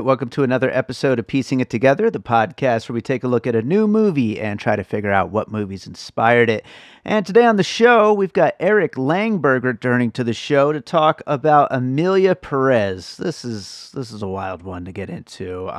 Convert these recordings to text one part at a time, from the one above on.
right, welcome to another episode of Piecing It Together, the podcast where we take a look at a new movie and try to figure out what movies inspired it. And today on the show, we've got Eric Langberg returning to the show to talk about Emilia Pérez. This is a wild one to get into.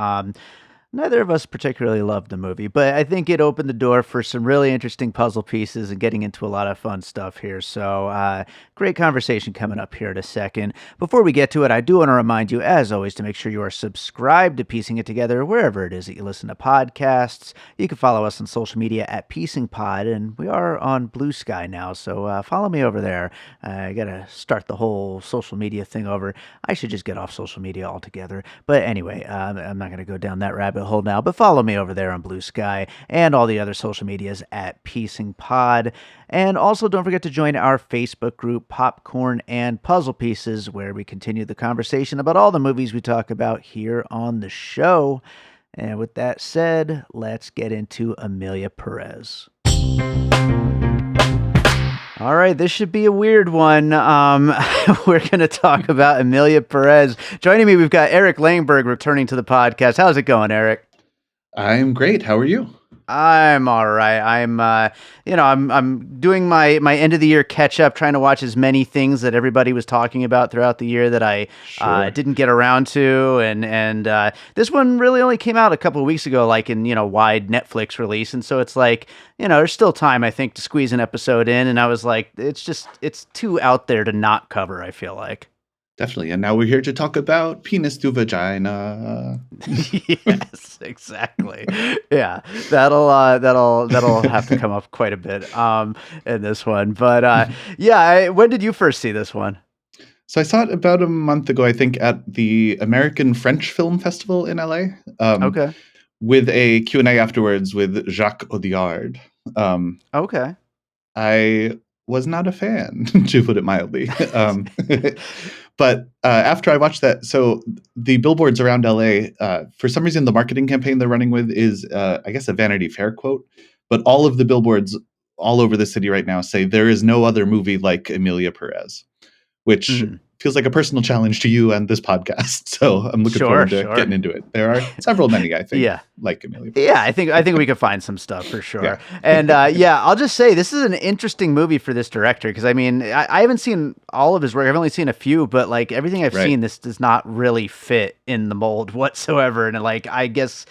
Neither of us particularly loved the movie, but I think it opened the door for some really interesting puzzle pieces and getting into a lot of fun stuff here. So, great conversation coming up here in a second. Before we get to it, I do want to remind you, as always, to make sure you are subscribed to Piecing It Together wherever it is that you listen to podcasts. You can follow us on social media at Piecing Pod, and we are on Blue Sky now, so follow me over there. I got to start the whole social media thing over. I should just get off social media altogether. But anyway, I'm not going to go down that rabbit hole now, but follow me over there on Blue Sky and all the other social medias at Piecing Pod. And also don't forget to join our Facebook group, Popcorn and Puzzle Pieces, where we continue the conversation about all the movies we talk about here on the show. And with that said, let's get into Emilia Pérez. All right, this should be a weird one. We're going to talk about Emilia Pérez. Joining me, we've got Eric Langberg returning to the podcast. How's it going, Eric? I'm great. How are you? I'm all right. I'm doing my end of the year catch up, trying to watch as many things that everybody was talking about throughout the year that I didn't get around to, and this one really only came out a couple of weeks ago, like in wide Netflix release, and so it's like there's still time I think to squeeze an episode in, and I was like, it's too out there to not cover. I feel like. Definitely. And now we're here to talk about penis to vagina. Yes, exactly. Yeah, that'll have to come up quite a bit in this one. But when did you first see this one? So I saw it about a month ago, I think, at the American French Film Festival in LA. Okay. With a Q&A afterwards with Jacques Audiard. Okay. I was not a fan, to put it mildly. But after I watched that, so the billboards around LA, for some reason, the marketing campaign they're running with is, I guess, a Vanity Fair quote. But all of the billboards all over the city right now say there is no other movie like Emilia Pérez, which feels like a personal challenge to you and this podcast. So I'm looking forward to getting into it. There are many, I think, like Emilia Pérez. Yeah, I think we could find some stuff for sure. Yeah. And I'll just say this is an interesting movie for this director because I haven't seen all of his work. I've only seen a few, but like everything I've seen, this does not really fit in the mold whatsoever. And like I guess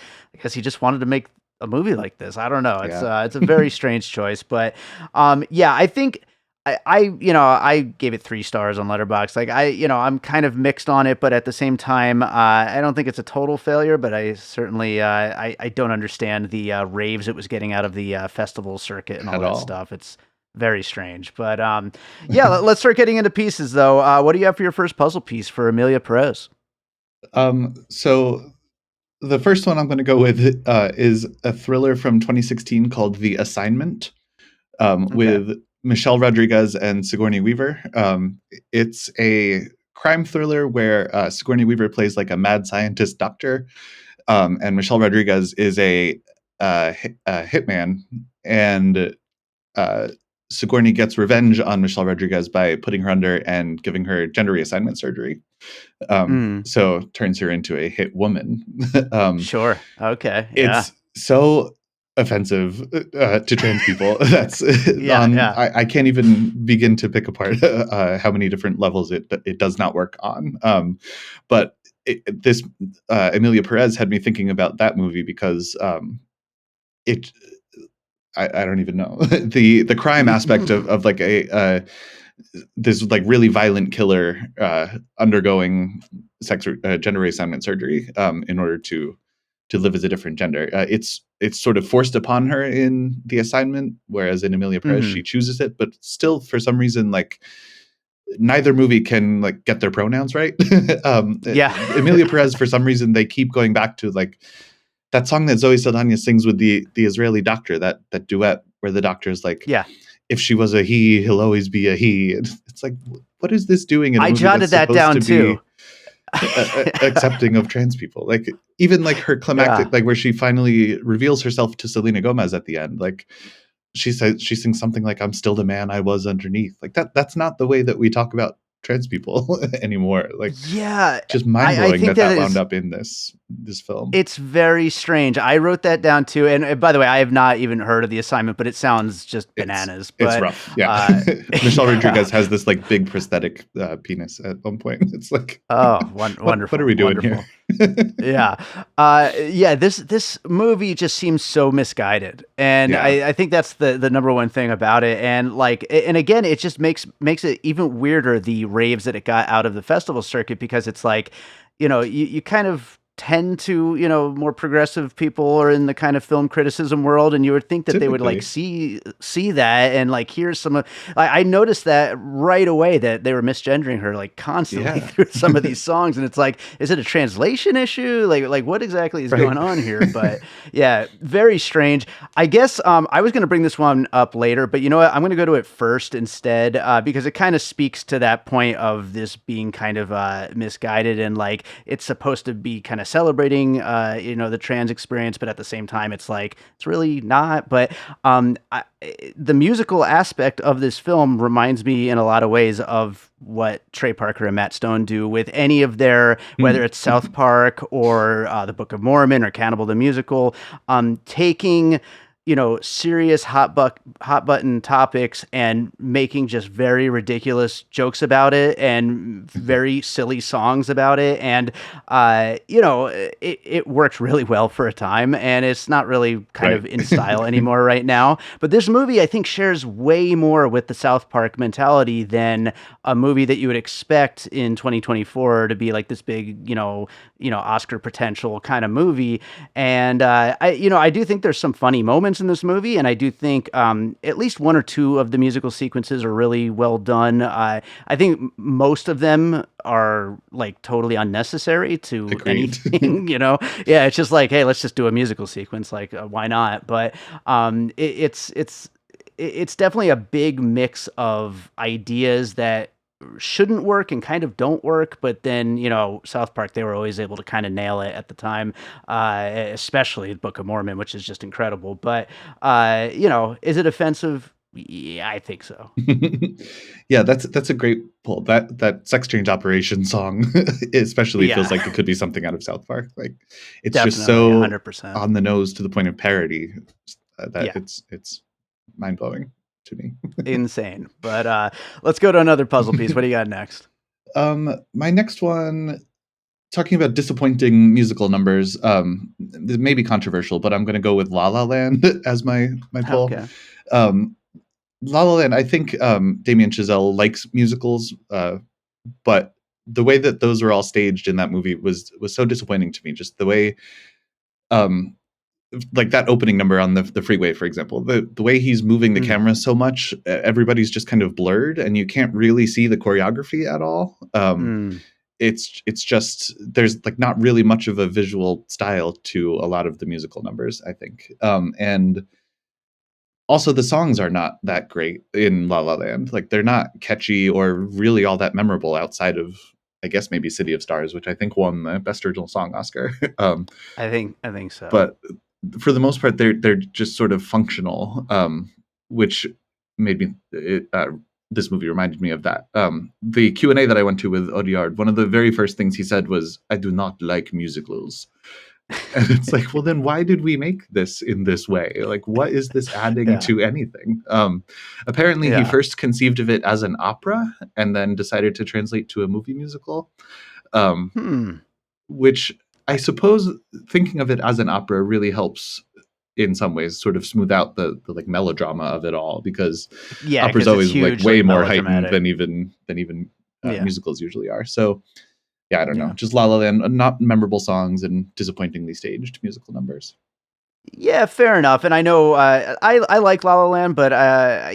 he just wanted to make a movie like this. I don't know. It's a very strange choice, but I think. I gave it 3 stars on Letterboxd. Like I'm kind of mixed on it, but at the same time, I don't think it's a total failure. But I certainly I don't understand the raves it was getting out of the festival circuit and all that stuff. It's very strange. But let's start getting into pieces though. What do you have for your first puzzle piece for Emilia Pérez? So the first one I'm going to go with is a thriller from 2016 called The Assignment, with Michelle Rodriguez and Sigourney Weaver. It's a crime thriller where Sigourney Weaver plays like a mad scientist doctor, and Michelle Rodriguez is a hitman, and Sigourney gets revenge on Michelle Rodriguez by putting her under and giving her gender reassignment surgery. So turns her into a hit woman. Sure. Okay. It's so offensive to trans people. That's I can't even begin to pick apart how many different levels it does not work on. But this Emilia Pérez had me thinking about that movie because I don't even know the crime aspect of like this like really violent killer undergoing gender reassignment surgery in order to live as a different gender. It's sort of forced upon her in The Assignment, whereas in Emilia Pérez she chooses it, but still for some reason like neither movie can like get their pronouns right. Emilia Pérez, for some reason they keep going back to like that song that Zoe Saldana sings with the Israeli doctor, that duet where the doctor's like, if she was a he, he'll always be a he. It's like, what is this doing? In a movie jotted that down too. Accepting of trans people, like even like her climactic, like where she finally reveals herself to Selena Gomez at the end, like she sings something like, "I'm still the man I was underneath." Like that's not the way that we talk about trans people anymore. Like, Yeah, just mind I blowing think that that that wound is up in this film. it's very strange. I wrote that down too, and by the way, I have not even heard of The Assignment, but it sounds just bananas. It's But rough. Yeah. uh, Michelle yeah. Rodriguez has this like big prosthetic penis at one point. It's like, Oh, what are wonderful, we doing here? wonderful. Yeah. Yeah, this movie just seems so misguided. And Yeah. I think that's the number one thing about it. And like and again, it just makes it even weirder the raves that it got out of the festival circuit because it's like, you kind of tend to, more progressive people or in the kind of film criticism world, and you would think that they would like Typically. see that and like here's some of I noticed that right away that they were misgendering her like constantly Yeah. through some of these songs, and it's like, is it a translation issue? Like what exactly is Right. going on here? But yeah, very strange. I guess I was going to bring this one up later, but you know what? I'm going to go to it first instead because it kind of speaks to that point of this being kind of misguided and like it's supposed to be kind of celebrating the trans experience, but at the same time, it's like it's really not. But the musical aspect of this film reminds me in a lot of ways of what Trey Parker and Matt Stone do with any of their, whether it's South Park or the Book of Mormon or Cannibal the Musical, taking serious hot button topics and making just very ridiculous jokes about it and very silly songs about it. And, it worked really well for a time and it's not really kind Right. of in style anymore right now. But this movie, I think, shares way more with the South Park mentality than a movie that you would expect in 2024 to be like this big, Oscar potential kind of movie. And I do think there's some funny moments in this movie, and I do think at least one or two of the musical sequences are really well done. I think most of them are like totally unnecessary to Agreed. anything. Yeah, it's just like, hey, let's just do a musical sequence. Like, why not? But it's definitely a big mix of ideas that shouldn't work and kind of don't work, but then South Park, they were always able to kind of nail it at the time, especially the Book of Mormon, which is just incredible. But is it offensive? Yeah, I think so. Yeah, that's a great pull. That sex change operation song especially feels Yeah. like it could be something out of South Park. Like, it's just Definitely, so 100%. on the nose to the point of parody that Yeah, it's mind blowing to me. insane. But let's go to another puzzle piece. What do you got next? My next one, talking about disappointing musical numbers. This may be controversial, but I'm going to go with La La Land as my poll. Okay. Um, La La Land. I think Damien Chazelle likes musicals, but the way that those were all staged in that movie was so disappointing to me. Just the way, um, like that opening number on the freeway, for example, the way he's moving the Mm, camera so much, everybody's just kind of blurred, and you can't really see the choreography at all. mm. It's just, there's like not really much of a visual style to a lot of the musical numbers, I think. And also the songs are not that great in La La Land. Like, they're not catchy or really all that memorable outside of, I guess, maybe City of Stars, which I think won the Best Original Song Oscar. I think so. But for the most part, they're just sort of functional, which made me this movie reminded me of that. The Q&A that I went to with Audiard, one of the very first things he said was, "I do not like musicals." And it's like, well, then why did we make this in this way? Like, what is this adding Yeah. to anything? Apparently, he Yeah. first conceived of it as an opera and then decided to translate to a movie musical, um, Hmm. which I suppose thinking of it as an opera really helps in some ways sort of smooth out the like melodrama of it all, because Yeah, opera's because it's always like hugely way more heightened melodramatic. than even Yeah. musicals usually are. So yeah, I don't know. Yeah. Just La La Land, not memorable songs and disappointingly staged musical numbers. Yeah, fair enough. And I know I like La La Land, but I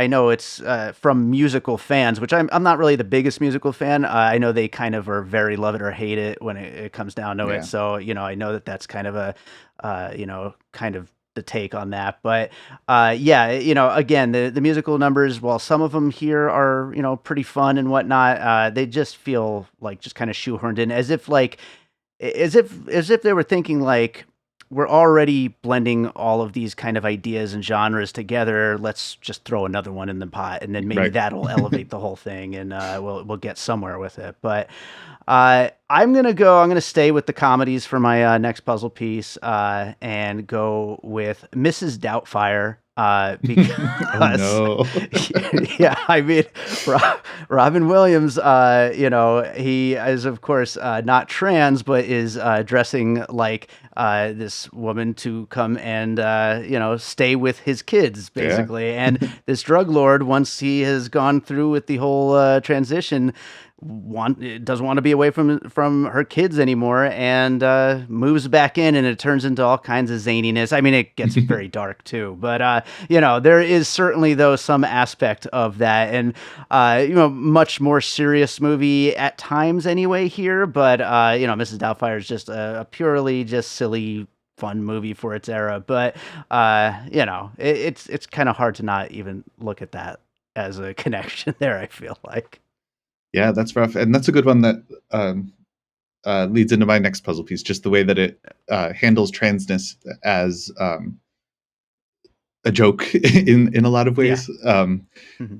know it's from musical fans, which I'm not really the biggest musical fan. I know they kind of are very love it or hate it when it comes down to it. Yeah. So I know that that's kind of a kind of the take on that. But yeah, again, the musical numbers, while some of them here are pretty fun and whatnot, they just feel like just kind of shoehorned in, as if they were thinking like, we're already blending all of these kind of ideas and genres together. Let's just throw another one in the pot, and then maybe Right. that'll elevate the whole thing, and we'll get somewhere with it. But I'm gonna go. I'm gonna stay with the comedies for my next puzzle piece, and go with Mrs. Doubtfire. Oh Because no. yeah, I mean, Robin Williams, he is of course not trans, but is dressing like this woman to come and stay with his kids Yeah. basically. And this drug lord, once he has gone through with the whole transition, doesn't want to be away from her kids anymore, and moves back in, and it turns into all kinds of zaniness. I mean, it gets very dark too, but there is certainly though some aspect of that, and much more serious movie at times anyway here. But Mrs. Doubtfire is just a purely just silly fun movie for its era. But it's kind of hard to not even look at that as a connection there, I feel like. Yeah, that's rough, and that's a good one that leads into my next puzzle piece. Just the way that it handles transness as a joke in a lot of Yeah. ways. Hmm.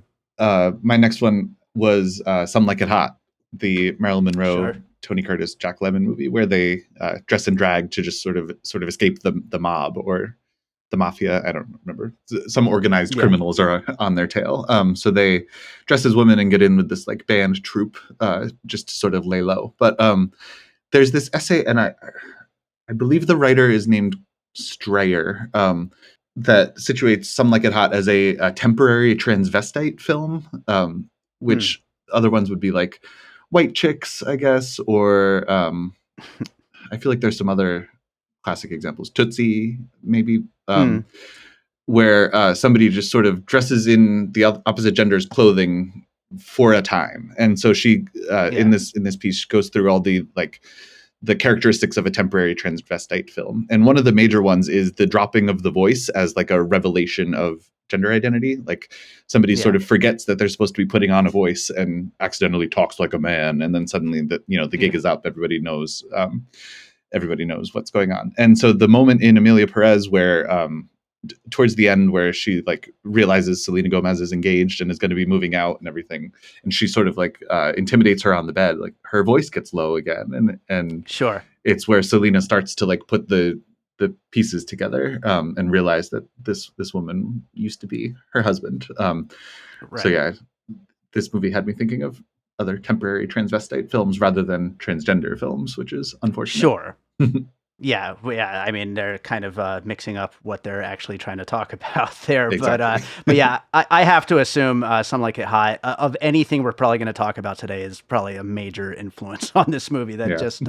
My next one was Some Like It Hot, the Marilyn Monroe, Sure. Tony Curtis, Jack Lemmon movie, where they dress in drag to just sort of escape the mob or the mafia. I don't remember. Some organized Yeah. criminals are on their tail. So they dress as women and get in with this like band troupe just to sort of lay low. But there's this essay, and I believe the writer is named Strayer, that situates Some Like It Hot as a temporary transvestite film, Hmm. which other ones would be like White Chicks, I guess, or I feel like there's some other classic examples. Tootsie, maybe, Mm. where somebody just sort of dresses in the opposite gender's clothing for a time, and so she Yeah. in this piece goes through all the characteristics of a temporary transvestite film. And one of the major ones is the dropping of the voice as like a revelation of gender identity. Like somebody sort Yeah. of forgets that they're supposed to be putting on a voice and accidentally talks like a man. And then suddenly the gig Yeah. is up. Everybody knows what's going on. And so the moment in Emilia Pérez where towards the end where she like realizes Selena Gomez is engaged and is going to be moving out and everything, and she sort of like intimidates her on the bed, like her voice gets low again, and Sure. it's where Selena starts to like put the pieces together and realize that this woman used to be her husband. So Right. yeah, this movie had me thinking of other temporary transvestite films rather than transgender films, which is unfortunate. Sure. Yeah, yeah. I mean, they're kind of mixing up what they're actually trying to talk about there. Exactly. But yeah, I have to assume Some Like It Hot of anything we're probably going to talk about today is probably a major influence on this movie that Yeah. just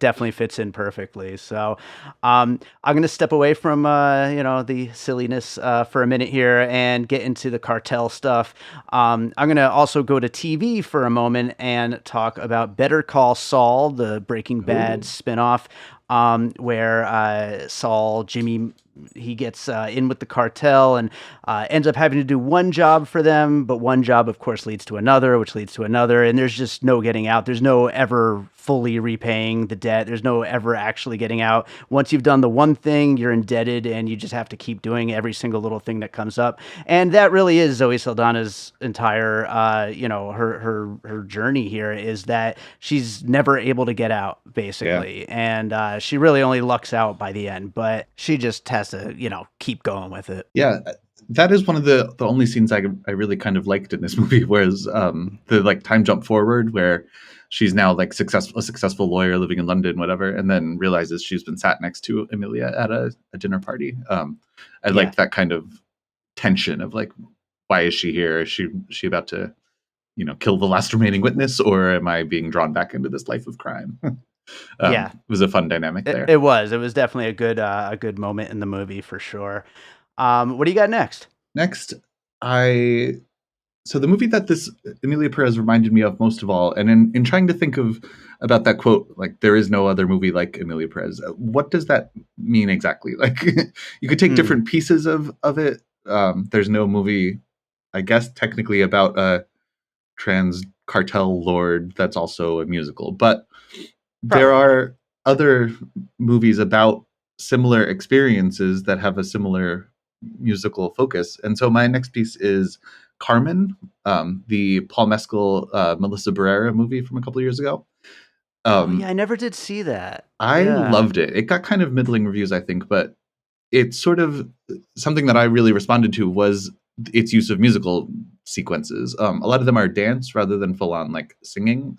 definitely fits in perfectly. So I'm going to step away from the silliness for a minute here and get into the cartel stuff. I'm going to also go to TV for a moment and talk about Better Call Saul, the Breaking Bad Oh, spinoff, where Jimmy, he gets in with the cartel and ends up having to do one job for them, but one job, of course, leads to another, which leads to another, and there's just no getting out. There's no ever fully repaying the debt. There's no ever actually getting out. Once you've done the one thing, you're indebted, and you just have to keep doing every single little thing that comes up. And that really is Zoe Saldana's entire, her journey here is that she's never able to get out, yeah. basically, and she really only lucks out by the end, but she just has to, keep going with it. Yeah, that is one of the only scenes I really kind of liked in this movie, whereas the like time jump forward where she's now like a successful lawyer living in London, whatever, and then realizes she's been sat next to Emilia at a dinner party. I Yeah. liked that kind of tension of like, why is she here? Is she about to, kill the last remaining witness, or am I being drawn back into this life of crime? Yeah. It was a fun dynamic It, there. it was. It was definitely a good moment in the movie for sure. What do you got next? Next, I so the movie that this Emilia Perez reminded me of most of all, and in trying to think of about that quote, like there is no other movie like Emilia Perez. What does that mean exactly? Like you could take Mm, different pieces of it. There's no movie, I guess, technically about a trans cartel lord that's also a musical, but there probably. are other movies about similar experiences that have a similar musical focus. And so my next piece is Carmen, the Paul Mescal, Melissa Barrera movie from a couple of years ago. Oh yeah, I never did see that. I Yeah. loved it. It got kind of middling reviews, I think, but it's sort of something that I really responded to was its use of musical sequences. A lot of them are dance rather than full on like singing.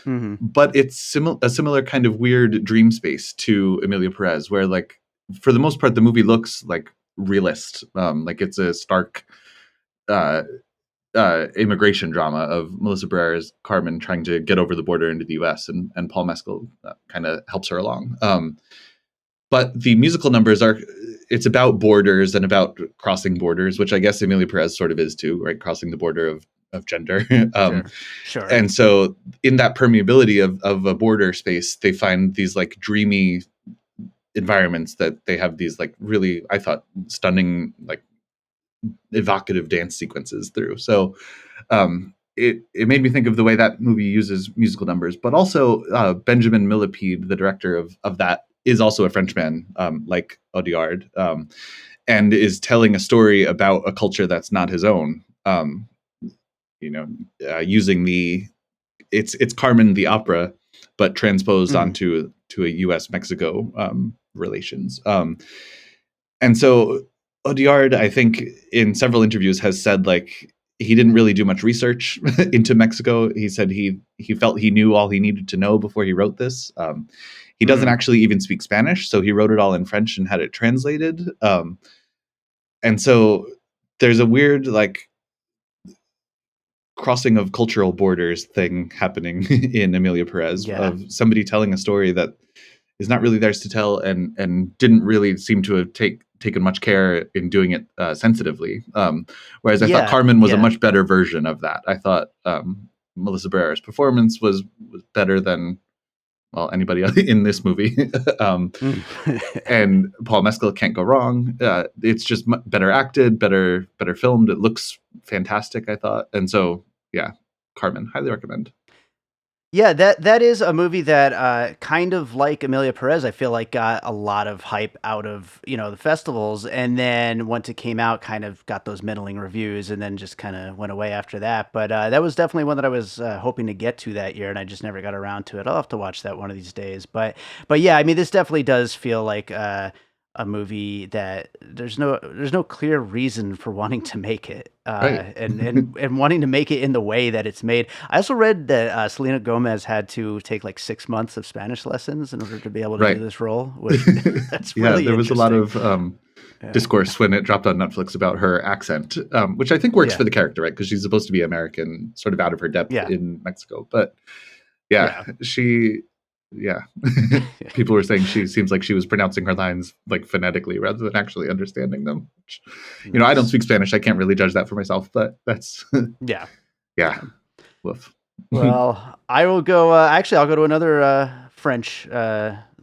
Hmm. But it's a similar kind of weird dream space to Emilia Pérez, where like for the most part the movie looks like realist, like it's a stark uh, immigration drama of Melissa Barrera's Carmen trying to get over the border into the U.S. and Paul Mescal kind of helps her along. But the musical numbers are, it's about borders and about crossing borders, which I guess Emilia Perez sort of is too, right? Crossing the border of gender. Sure. Sure. And so in that permeability of a border space, they find these like dreamy environments that they have these like really, I thought, stunning, like evocative dance sequences through. So it made me think of the way that movie uses musical numbers, but also Benjamin Millepied, the director of that, is also a Frenchman, like Audiard, and is telling a story about a culture that's not his own. Using it's Carmen the opera, but transposed Mhm. onto a U.S. Mexico relations. And so Audiard, I think, in several interviews has said like he didn't really do much research into Mexico. He said he felt he knew all he needed to know before he wrote this. He doesn't Mhm. actually even speak Spanish, so he wrote it all in French and had it translated. And so there's a weird like crossing of cultural borders thing happening in Emilia Perez Yeah. of somebody telling a story that is not really theirs to tell and didn't really seem to have taken much care in doing it sensitively. Whereas I thought Yeah. Carmen was a Yeah. much better version of that. I thought Melissa Barrera's performance was better than well anybody in this movie. Mm. And Paul Mescal can't go wrong. It's just better acted, better filmed. It looks fantastic, I thought. And so yeah, Carmen, highly recommend. Yeah, that is a movie that, kind of like Emilia Perez, I feel like got a lot of hype out of, the festivals, and then once it came out, kind of got those middling reviews, and then just kind of went away after that. But that was definitely one that I was hoping to get to that year, and I just never got around to it. I'll have to watch that one of these days. But yeah, I mean, this definitely does feel like a movie that there's no clear reason for wanting to make it, Right. and wanting to make it in the way that it's made. I also read that Selena Gomez had to take like 6 months of Spanish lessons in order to be able to do Right. this role, which that's Yeah, really there was a lot interesting. of Yeah, discourse when it dropped on Netflix about her accent, which I think works yeah, for the character, right? Because she's supposed to be American, sort of out of her depth yeah, in Mexico. But yeah, yeah. yeah. People were saying she seems like she was pronouncing her lines like phonetically rather than actually understanding them. Which, I don't Nice. speak Spanish. I can't really judge that for myself, but that's, Yeah, yeah, yeah. woof. Well, I will go. Actually, I'll go to another French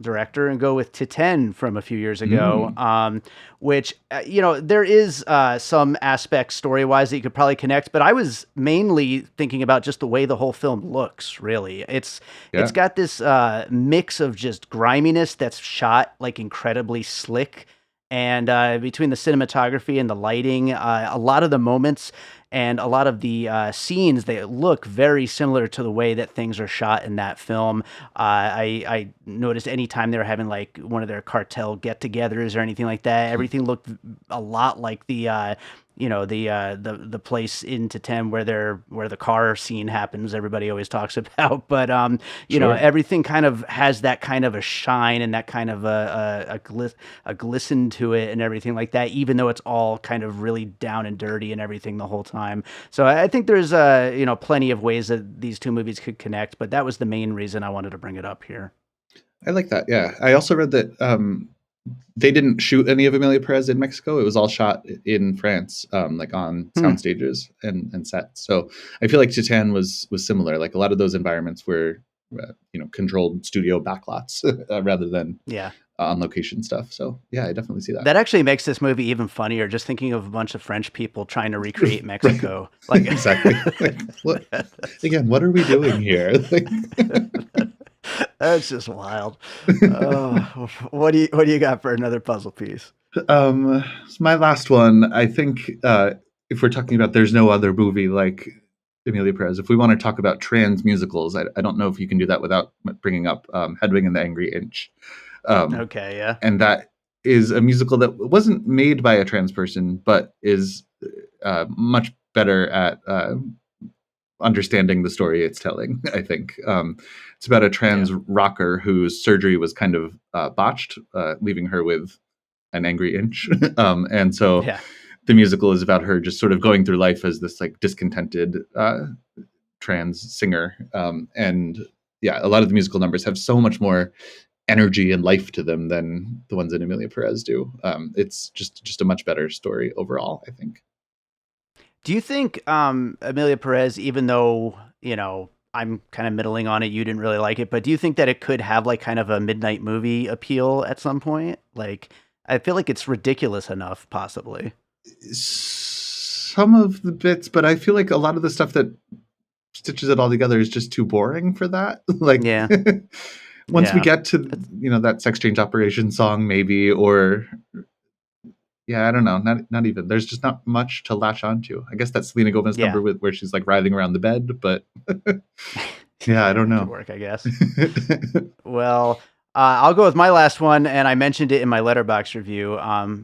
director and go with Titane from a few years ago. Mm, Which there is some aspects story wise that you could probably connect, but I was mainly thinking about just the way the whole film looks. Really, it's yeah, got this mix of just griminess that's shot like incredibly slick. And between the cinematography and the lighting, a lot of the moments and a lot of the scenes they look very similar to the way that things are shot in that film. I noticed anytime they were having like one of their cartel get-togethers or anything like that, everything looked a lot like the place in Titem where the car scene happens. Everybody always talks about, but sure. everything kind of has that kind of a shine and that kind of a glisten to it and everything like that. Even though it's all kind of really down and dirty and everything the whole time. So I think there's plenty of ways that these two movies could connect, but that was the main reason I wanted to bring it up here. I like that. Yeah, I also read that they didn't shoot any of Emilia Perez in Mexico. It was all shot in France, like on Hmm. sound stages and sets. So I feel like Titan was similar. Like a lot of those environments were, controlled studio backlots rather than Yeah. on location stuff. So yeah, I definitely see that. That actually makes this movie even funnier, just thinking of a bunch of French people trying to recreate Right. Mexico. Like, Exactly. Like what that's, again? What are we doing here? Like, That's just wild. What do you got for another puzzle piece? So my last one, I think, if we're talking about there's no other movie like Emilia Perez, if we want to talk about trans musicals, I don't know if you can do that without bringing up Hedwig and the Angry Inch. Um, Okay, yeah. and that is a musical that wasn't made by a trans person, but is much better at understanding the story it's telling. I think it's about a trans rocker whose surgery was kind of botched, leaving her with an angry inch. And so Yeah. the musical is about her just sort of going through life as this like discontented trans singer. And yeah, a lot of the musical numbers have so much more energy and life to them than the ones that Emilia Perez do. It's just a much better story overall, I think. Do you think Amelia Perez, even though, I'm kind of middling on it, you didn't really like it, but do you think that it could have like kind of a midnight movie appeal at some point? Like, I feel like it's ridiculous enough, possibly. Some of the bits, but I feel like a lot of the stuff that stitches it all together is just too boring for that. Like, Yeah. once we Yeah. get to that sex change operation song, maybe, or yeah, I don't know, not even. There's just not much to latch onto. I guess that's Selena Gomez Yeah. number with where she's like writhing around the bed, but yeah, I Yeah, don't that could know. work, I guess. Well, I'll go with my last one, and I mentioned it in my letterbox review.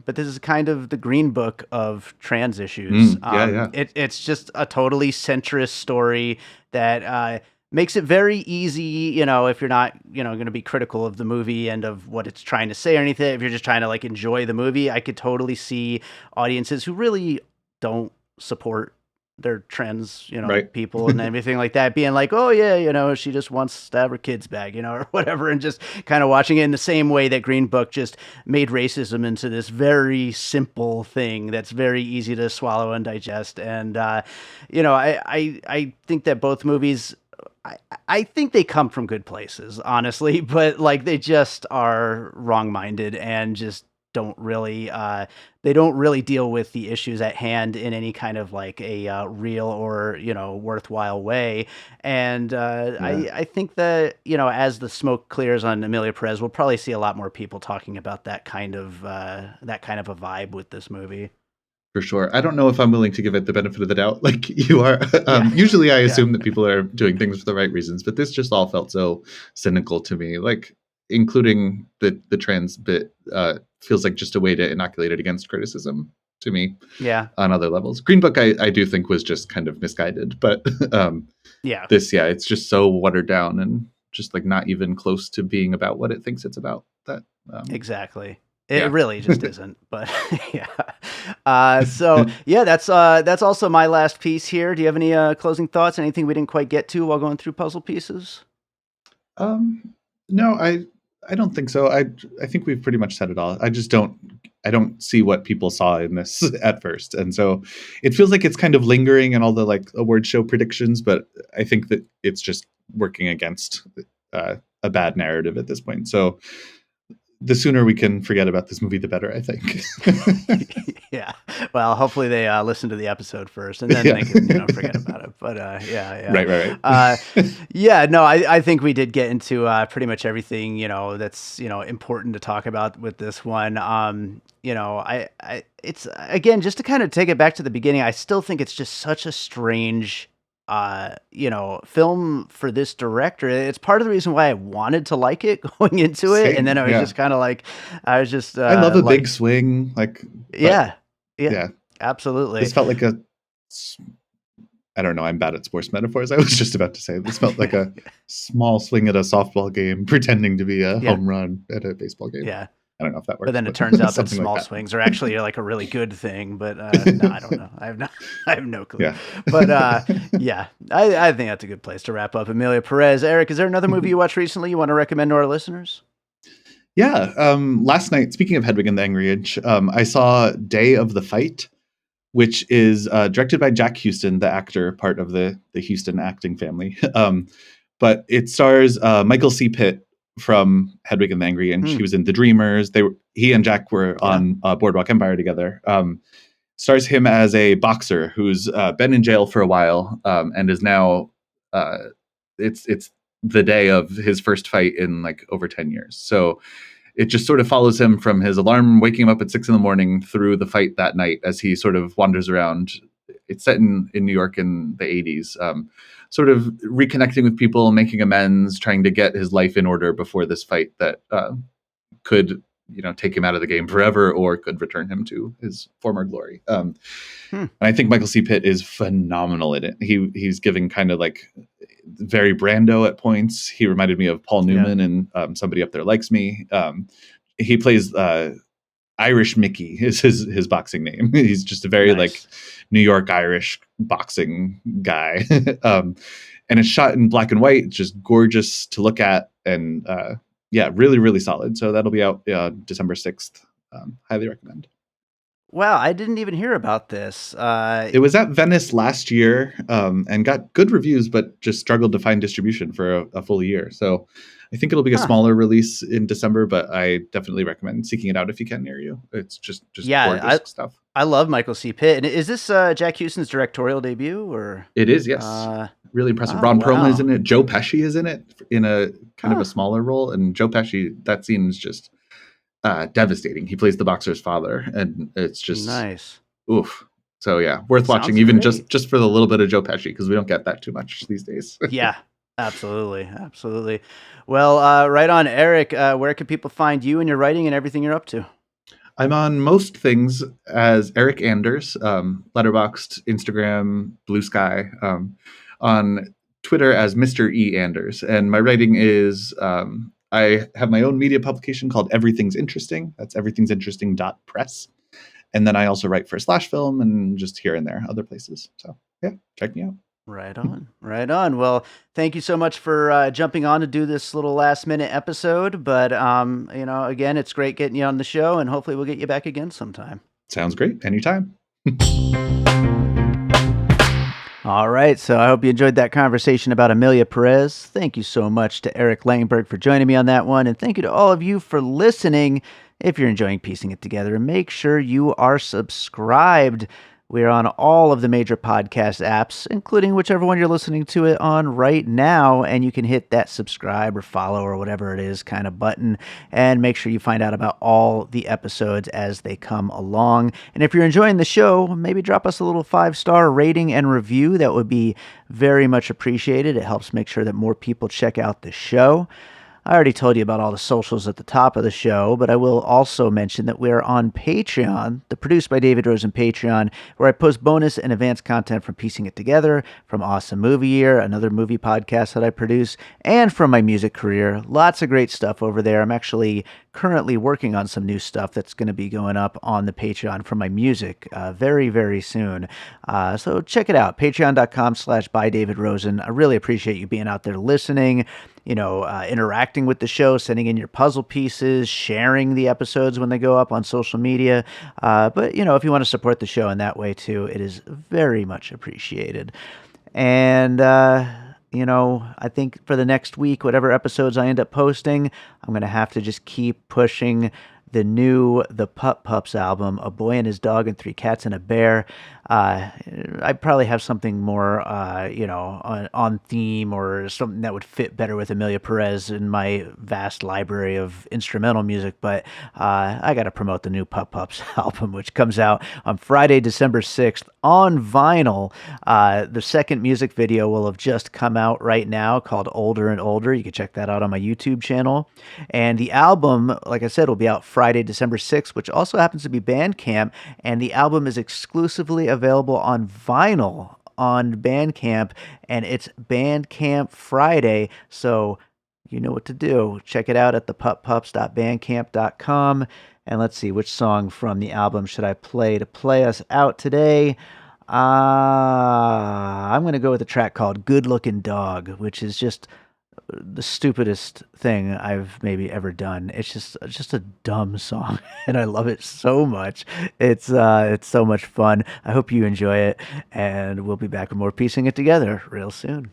But this is kind of the green book of trans issues. Yeah. It's just a totally centrist story that makes it very easy, if you're not, going to be critical of the movie and of what it's trying to say or anything. If you're just trying to like enjoy the movie, I could totally see audiences who really don't support their trans, Right. people and everything like that being like, oh yeah, she just wants to have her kids back, or whatever, and just kind of watching it in the same way that Green Book just made racism into this very simple thing that's very easy to swallow and digest. And I think that both movies, I think they come from good places, honestly, but like they just are wrong-minded and just don't really they don't really deal with the issues at hand in any kind of like a real or worthwhile way. And Yeah. I think that as the smoke clears on Emilia Perez, we'll probably see a lot more people talking about that kind of a vibe with this movie. For sure. I don't know if I'm willing to give it the benefit of the doubt like you are. Yeah. Usually I Yeah. assume that people are doing things for the right reasons, but this just all felt so cynical to me. Like, including the trans bit feels like just a way to inoculate it against criticism to me Yeah. on other levels. Green Book, I do think was just kind of misguided, but Yeah. this, it's just so watered down and just like not even close to being about what it thinks it's about. That Exactly. It yeah. really just isn't, but yeah. So yeah, that's also my last piece here. Do you have any closing thoughts? Anything we didn't quite get to while going through puzzle pieces? No, I don't think so. I think we've pretty much said it all. I don't see what people saw in this at first, and so it feels like it's kind of lingering in all the like award show predictions. But I think that it's just working against a bad narrative at this point. So the sooner we can forget about this movie, the better, I think. Yeah. Well, hopefully they listen to the episode first, and then Yeah. they can forget about it. But yeah. Right. Yeah. No, I think we did get into pretty much everything that's important to talk about with this one. I it's again just to kind of take it back to the beginning. I still think it's just such a strange film for this director. It's part of the reason why I wanted to like it going into it, and Same, then I was yeah. just kind of like, I was just I love a like, big swing, like, but yeah, yeah, absolutely. this felt like I don't know. I'm bad at sports metaphors. I was just about to say this felt like a small swing at a softball game, pretending to be a Yeah. home run at a baseball game. Yeah. I don't know if that works. But then it turns out that something like small that. swings are actually like a really good thing. But no, I don't know. I have no clue. Yeah. But yeah, I think that's a good place to wrap up. Emilia Perez. Eric, is there another movie you watched recently you want to recommend to our listeners? Yeah. Last night, speaking of Hedwig and the Angry Inch, I saw Day of the Fight, which is directed by Jack Houston, the actor, part of the Houston acting family. But it stars Michael C. Pitt from Hedwig and the Angry Inch. He was in The Dreamers. He and Jack were on Boardwalk Empire together. Stars him as a boxer who's been in jail for a while and is now it's the day of his first fight in like over 10 years. So it just sort of follows him from his alarm waking him up at 6 a.m. through the fight that night as he sort of wanders around. It's set in New York in the 80s, sort of reconnecting with people, making amends, trying to get his life in order before this fight that could, take him out of the game forever or could return him to his former glory. And I think Michael C. Pitt is phenomenal in it. He's giving kind of like very Brando at points. He reminded me of Paul Newman and Somebody Up There Likes Me. He plays Irish Mickey is his boxing name. He's just a very like New York Irish boxing guy. And it's shot in black and white. It's just gorgeous to look at. And really, really solid. So that'll be out December 6th. Highly recommend. Wow, I didn't even hear about this. It was at Venice last year and got good reviews, but just struggled to find distribution for a full year. So I think it'll be a smaller release in December, but I definitely recommend seeking it out if you can near you. It's just gorgeous stuff. I love Michael C. Pitt. And is this Jack Huston's directorial debut? Or it is, yes. Really impressive. Ron Perlman is in it. Joe Pesci is in it in a kind of a smaller role. And Joe Pesci, that scene is just devastating. He plays the boxer's father, and it's just nice. Oof. So yeah, worth watching, even just for the little bit of Joe Pesci, because we don't get that too much these days. Yeah, absolutely. Well, right on, Eric. Where can people find you and your writing and everything you're up to? I'm on most things as Eric Anders, Letterboxd, Instagram, Blue Sky, on Twitter as Mr. E. Anders, and my writing is. I have my own media publication called Everything's Interesting. That's everythingsinteresting.press. And then I also write for Slash Film and just here and there, other places. So yeah, check me out. Right on. Well, thank you so much for jumping on to do this little last minute episode. But, again, it's great getting you on the show, and hopefully we'll get you back again sometime. Sounds great. Anytime. All right, so I hope you enjoyed that conversation about Emilia Pérez. Thank you so much to Eric Langberg for joining me on that one, and thank you to all of you for listening. If you're enjoying piecing it together, make sure you are subscribed. We are on all of the major podcast apps, including whichever one you're listening to it on right now, and you can hit that subscribe or follow or whatever it is kind of button, and make sure you find out about all the episodes as they come along. And if you're enjoying the show, maybe drop us a little 5-star rating and review. That would be very much appreciated. It helps make sure that more people check out the show. I already told you about all the socials at the top of the show, but I will also mention that we're on Patreon, the Produced by David Rosen Patreon, where I post bonus and advanced content from Piecing It Together, from Awesome Movie Year, another movie podcast that I produce, and from my music career. Lots of great stuff over there. I'm actually currently working on some new stuff that's going to be going up on the Patreon for my music very, very soon. So check it out, patreon.com/bydavidrosen. I really appreciate you being out there listening, interacting with the show, sending in your puzzle pieces, sharing the episodes when they go up on social media. But, if you want to support the show in that way too, it is very much appreciated. And, I think for the next week, whatever episodes I end up posting, I'm going to have to just keep pushing the Pup Pups album, A Boy and His Dog and Three Cats and a Bear. I probably have something more, on theme or something that would fit better with Emilia Pérez in my vast library of instrumental music. But I got to promote the new Pup Pups album, which comes out on Friday, December 6th on vinyl. The second music video will have just come out right now called Older and Older. You can check that out on my YouTube channel. And the album, like I said, will be out Friday, December 6th, which also happens to be Bandcamp. And the album is exclusively available on vinyl on Bandcamp, and it's Bandcamp Friday. So you know what to do. Check it out at thepuppups.bandcamp.com. And let's see, which song from the album should I play to play us out today? I'm going to go with a track called Good Looking Dog, which is just the stupidest thing I've maybe ever done. It's just a dumb song, and I love it so much. It's so much fun. I hope you enjoy it, and we'll be back with more Piecing It Together real soon.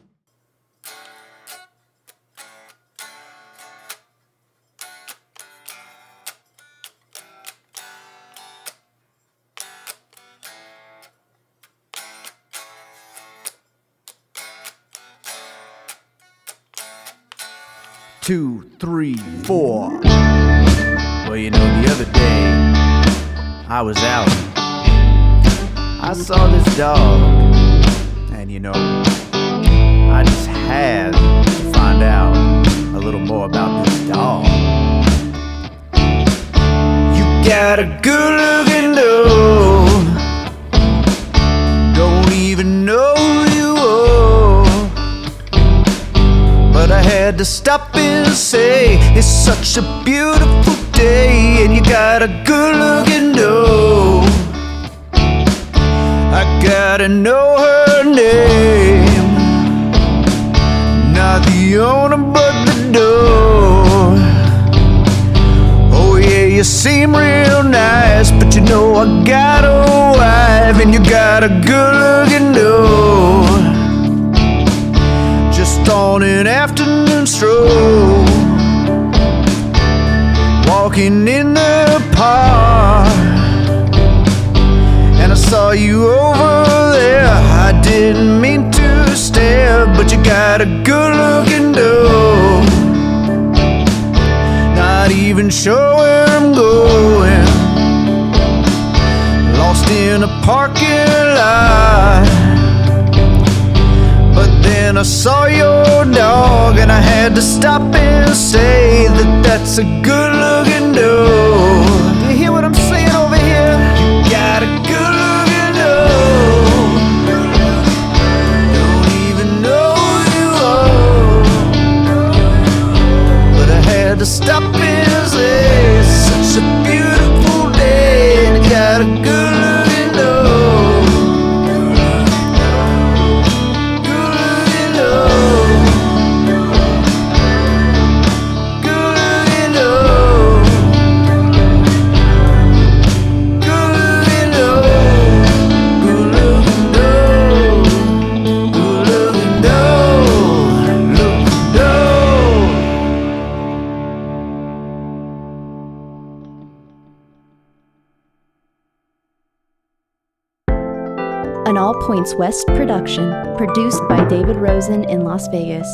2, 3, 4. Well, you know, the other day, I was out. I saw this dog. And you know, I just had to find out a little more about this dog. You got a good looking dog. Don't even know who you are. But I had to stop and say, it's such a beautiful day, and you got a good looking dog. I gotta know her name, not the owner but the door. Oh yeah, you seem real nice, but you know I got a wife, and you got a good looking dog. Just on an afternoon stroll, walking in the park, and I saw you over there. I didn't mean to stare, but you got a good looking dog. Not even sure where I'm going, lost in a parking lot. But then I saw your dog, and I had to stop and say that that's a good looking dog. You hear what I'm saying over here? You got a good looking dog. Don't even know who you are. But I had to stop and say, it's such a beautiful day, and you got a good looking dog. Good looking dog. Good looking dog. Good looking dog. Good looking dog. Good looking dog. Looking dog. An All Points West production, produced by David Rosen in Las Vegas.